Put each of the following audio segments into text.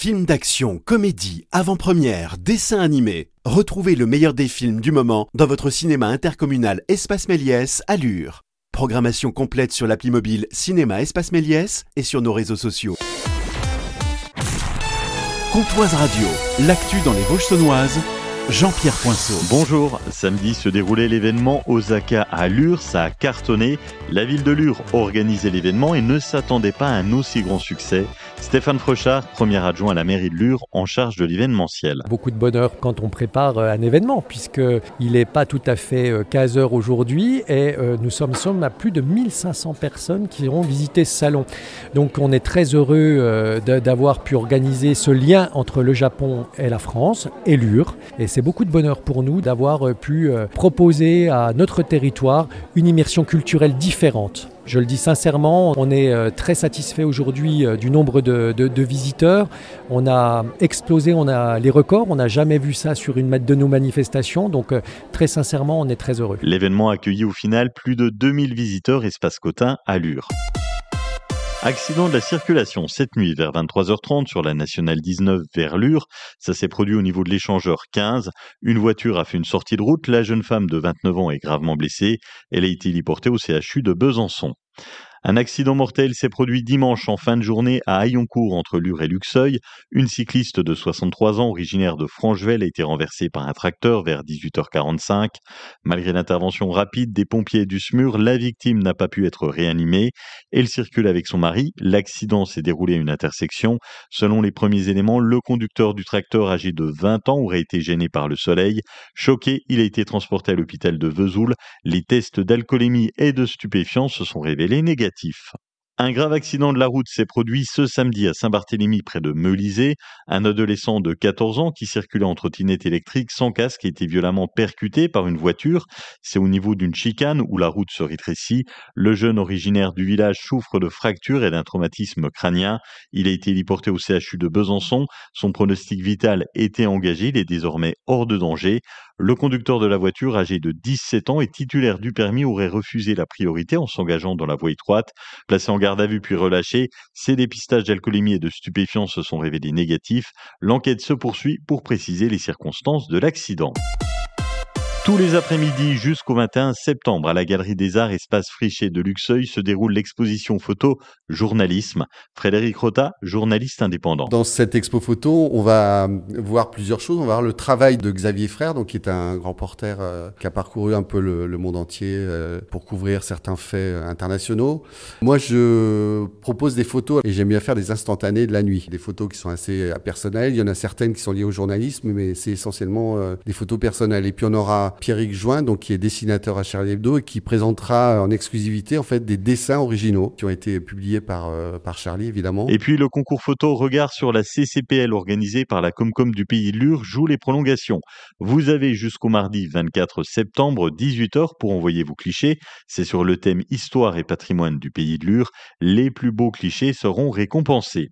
Films d'action, comédie, avant-première, dessins animés. Retrouvez le meilleur des films du moment dans votre cinéma intercommunal Espace Méliès à Lure. Programmation complète sur l'appli mobile Cinéma Espace Méliès et sur nos réseaux sociaux. Comptoise Radio, l'actu dans les Vosges saunoises. Jean-Pierre Poinceau. Bonjour, samedi se déroulait l'événement Osaka à Lure, ça a cartonné. La ville de Lure organisait l'événement et ne s'attendait pas à un aussi grand succès. Stéphane Frechard, premier adjoint à la mairie de Lure, en charge de l'événementiel. Beaucoup de bonheur quand on prépare un événement, puisqu'il n'est pas tout à fait 15 heures aujourd'hui et nous sommes à plus de 1500 personnes qui auront visité ce salon. Donc on est très heureux d'avoir pu organiser ce lien entre le Japon et la France et Lure. Et c'est beaucoup de bonheur pour nous d'avoir pu proposer à notre territoire une immersion culturelle différente. Je le dis sincèrement, on est très satisfait aujourd'hui du nombre de visiteurs. On a explosé, on a les records, on n'a jamais vu ça sur une de nos manifestations. Donc très sincèrement, on est très heureux. L'événement a accueilli au final plus de 2000 visiteurs Espace Cotin à Lure. Accident de la circulation cette nuit vers 23h30 sur la nationale 19 vers Lure. Ça s'est produit au niveau de l'échangeur 15. Une voiture a fait une sortie de route. La jeune femme de 29 ans est gravement blessée. Elle a été héliportée au CHU de Besançon. Un accident mortel s'est produit dimanche en fin de journée à Hailloncourt entre Lure et Luxeuil. Une cycliste de 63 ans originaire de Franchevel a été renversée par un tracteur vers 18h45. Malgré l'intervention rapide des pompiers et du SMUR, la victime n'a pas pu être réanimée. Elle circule avec son mari. L'accident s'est déroulé à une intersection. Selon les premiers éléments, le conducteur du tracteur âgé de 20 ans aurait été gêné par le soleil. Choqué, il a été transporté à l'hôpital de Vesoul. Les tests d'alcoolémie et de stupéfiants se sont révélés négatifs. Un grave accident de la route s'est produit ce samedi à Saint-Barthélemy près de Meulizé. Un adolescent de 14 ans qui circulait en trottinette électrique sans casque a été violemment percuté par une voiture. C'est au niveau d'une chicane où la route se rétrécit. Le jeune originaire du village souffre de fractures et d'un traumatisme crânien. Il a été héliporté au CHU de Besançon. Son pronostic vital était engagé. Il est désormais hors de danger. Le conducteur de la voiture, âgé de 17 ans et titulaire du permis, aurait refusé la priorité en s'engageant dans la voie étroite. Placé en garde à vue puis relâché, ses dépistages d'alcoolémie et de stupéfiants se sont révélés négatifs. L'enquête se poursuit pour préciser les circonstances de l'accident. Tous les après-midi jusqu'au 21 septembre, à la Galerie des Arts Espace Friché de Luxeuil, se déroule l'exposition photo Journalisme. Frédéric Rota, journaliste indépendant. Dans cette expo photo, on va voir plusieurs choses. On va voir le travail de Xavier Frère, donc qui est un grand porteur qui a parcouru un peu le monde entier pour couvrir certains faits internationaux. Moi, je propose des photos et j'aime bien faire des instantanés de la nuit. Des photos qui sont assez personnelles. Il y en a certaines qui sont liées au journalisme, mais c'est essentiellement des photos personnelles. Et puis on aura Pierrick Join, donc qui est dessinateur à Charlie Hebdo et qui présentera en exclusivité en fait des dessins originaux qui ont été publiés par Charlie évidemment. Et puis le concours photo Regard sur la CCPL organisé par la Comcom du Pays de Lure joue les prolongations. Vous avez jusqu'au mardi 24 septembre 18h pour envoyer vos clichés. C'est sur le thème Histoire et patrimoine du Pays de Lure. Les plus beaux clichés seront récompensés.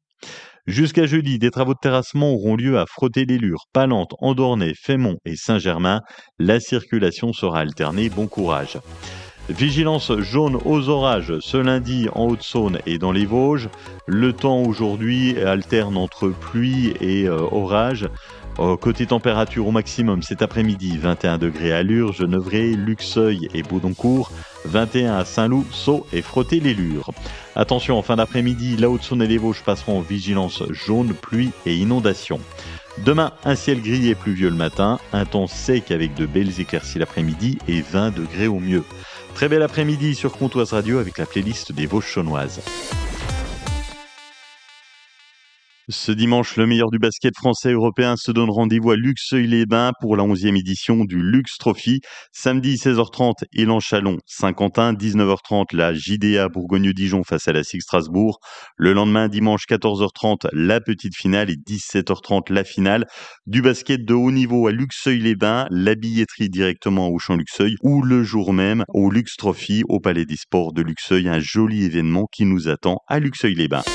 Jusqu'à jeudi, des travaux de terrassement auront lieu à Frotter-les-Lures, Palente, Andornay, Fémont et Saint-Germain. La circulation sera alternée. Bon courage. Vigilance jaune aux orages ce lundi en Haute-Saône et dans les Vosges. Le temps aujourd'hui alterne entre pluie et orage. Côté température au maximum cet après-midi, 21 degrés à Lure, Genevrey, Luxeuil et Baudoncourt, 21 à Saint-Loup, Sceaux et Frotter-les-Lures. Attention, en fin d'après-midi, la Haute-Saône et les Vosges passeront en vigilance jaune, pluie et inondation. Demain, un ciel gris et pluvieux le matin, un temps sec avec de belles éclaircies l'après-midi et 20 degrés au mieux. Très bel après-midi sur Comptoise Radio avec la playlist des Vosges saunoises. Ce dimanche, le meilleur du basket français et européen se donne rendez-vous à Luxeuil-les-Bains pour la 11e édition du Lux Trophy. Samedi 16h30, Élan-Chalon, Saint-Quentin, 19h30, la JDA Bourgogne-Dijon face à la SIG Strasbourg. Le lendemain, dimanche 14h30, la petite finale et 17h30, la finale. Du basket de haut niveau à Luxeuil-les-Bains, la billetterie directement au Champ Luxeuil ou le jour même au Lux Trophy au Palais des Sports de Luxeuil. Un joli événement qui nous attend à Luxeuil-les-Bains.